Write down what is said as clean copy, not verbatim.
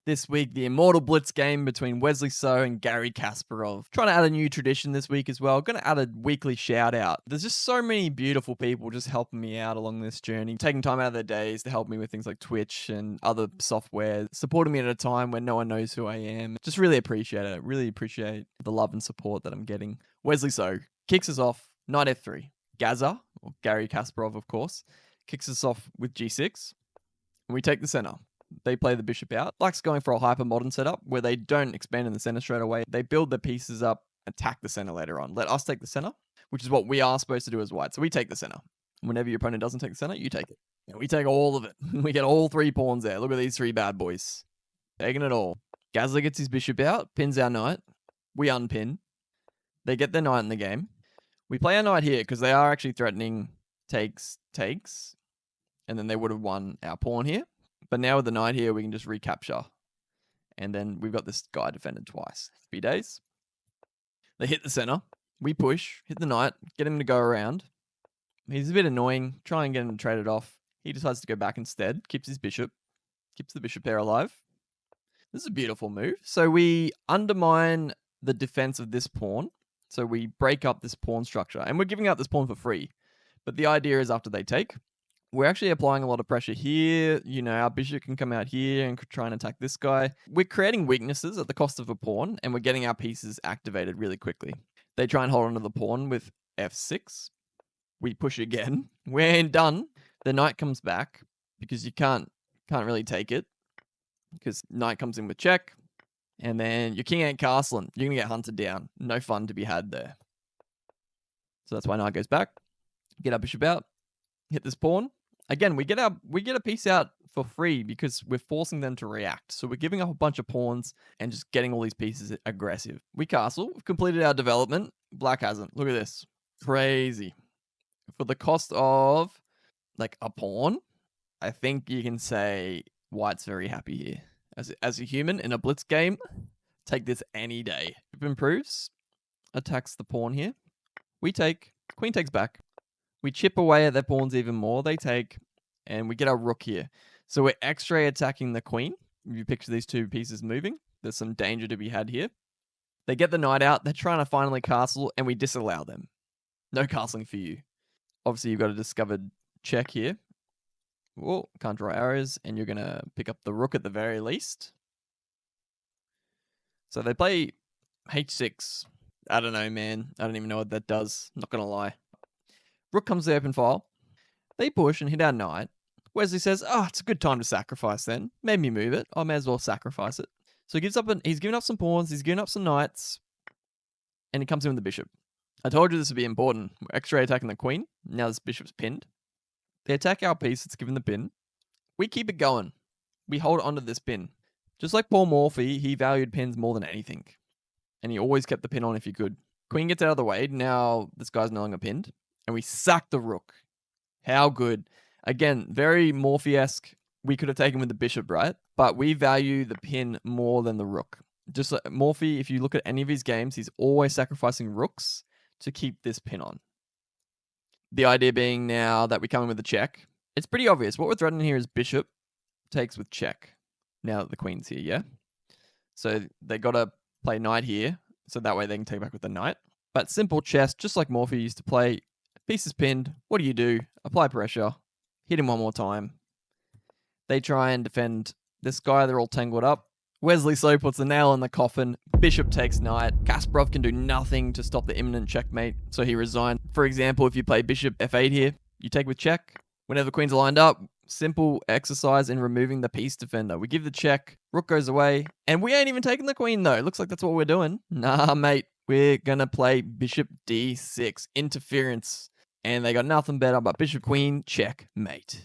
This week, the Immortal Blitz game between Wesley So and Garry Kasparov. Trying to add a new tradition this week as well. Going to add a weekly shout out. There's just so many beautiful people just helping me out along this journey, taking time out of their days to help me with things like Twitch and other software, supporting me at a time when no one knows who I am. Just really appreciate it. Really appreciate the love and support that I'm getting. Wesley So kicks us off, knight f3. Gaza, or Garry Kasparov, of course, kicks us off with g6. And we take the center. They play the bishop out. Likes going for a hyper-modern setup where they don't expand in the center straight away. They build the pieces up, attack the center later on. Let us take the center, which is what we are supposed to do as white. So we take the center. Whenever your opponent doesn't take the center, you take it. And we take all of it. We get all 3 pawns there. Look at these 3 bad boys. Taking it all. Gazza gets his bishop out, pins our knight. We unpin. They get their knight in the game. We play our knight here because they are actually threatening takes. And then they would have won our pawn here. But now with the knight here, we can just recapture. And then we've got this guy defended twice. 3 days. They hit the center. We push, hit the knight, get him to go around. He's a bit annoying. Try and get him to trade it off. He decides to go back instead. Keeps his bishop. Keeps the bishop pair alive. This is a beautiful move. So we undermine the defense of this pawn. So we break up this pawn structure. And we're giving out this pawn for free. But the idea is after they take, we're actually applying a lot of pressure here. You know, our bishop can come out here and try and attack this guy. We're creating weaknesses at the cost of a pawn, and we're getting our pieces activated really quickly. They try and hold onto the pawn with f6. We push again. We're done. The knight comes back because you can't really take it because knight comes in with check, and then your king ain't castling. You're going to get hunted down. No fun to be had there. So that's why knight goes back. Get our bishop out. Hit this pawn. Again, we get a piece out for free because we're forcing them to react. So we're giving up a bunch of pawns and just getting all these pieces aggressive. We castle. We've completed our development. Black hasn't. Look at this. Crazy. For the cost of like a pawn, I think you can say white's very happy here. As a human in a blitz game, take this any day. If improves, attacks the pawn here. We take. Queen takes back. We chip away at their pawns even more. They take, and we get our rook here. So we're X-ray attacking the queen. If you picture these 2 pieces moving, there's some danger to be had here. They get the knight out. They're trying to finally castle, and we disallow them. No castling for you. Obviously, you've got a discovered check here. Whoa, can't draw arrows, and you're going to pick up the rook at the very least. So they play h6. I don't know, man. I don't even know what that does. Not going to lie. Rook comes to the open file. They push and hit our knight. Wesley says, oh, it's a good time to sacrifice then. Made me move it. I may as well sacrifice it. So he's given up some pawns. He's given up some knights. And he comes in with the bishop. I told you this would be important. We're X-ray attacking the queen. Now this bishop's pinned. They attack our piece that's given the pin. We keep it going. We hold onto this pin. Just like Paul Morphy, he valued pins more than anything. And he always kept the pin on if he could. Queen gets out of the way. Now this guy's no longer pinned. And we sack the rook. How good. Again, very Morphy-esque. We could have taken with the bishop, right? But we value the pin more than the rook. Just like Morphy, if you look at any of his games, he's always sacrificing rooks to keep this pin on. The idea being now that we come in with the check. It's pretty obvious. What we're threatening here is bishop takes with check. Now that the queen's here, yeah? So they got to play knight here. So that way they can take back with the knight. But simple chess, just like Morphy used to play. Piece is pinned. What do? Apply pressure. Hit him one more time. They try and defend this guy. They're all tangled up. Wesley So puts the nail in the coffin. Bishop takes knight. Kasparov can do nothing to stop the imminent checkmate, so he resigned. For example, if you play bishop f8 here, you take with check. Whenever the queens are lined up, simple exercise in removing the piece defender. We give the check. Rook goes away. And we ain't even taking the queen, though. Looks like that's what we're doing. Nah, mate. We're going to play bishop d6. Interference. And they got nothing better but bishop queen checkmate.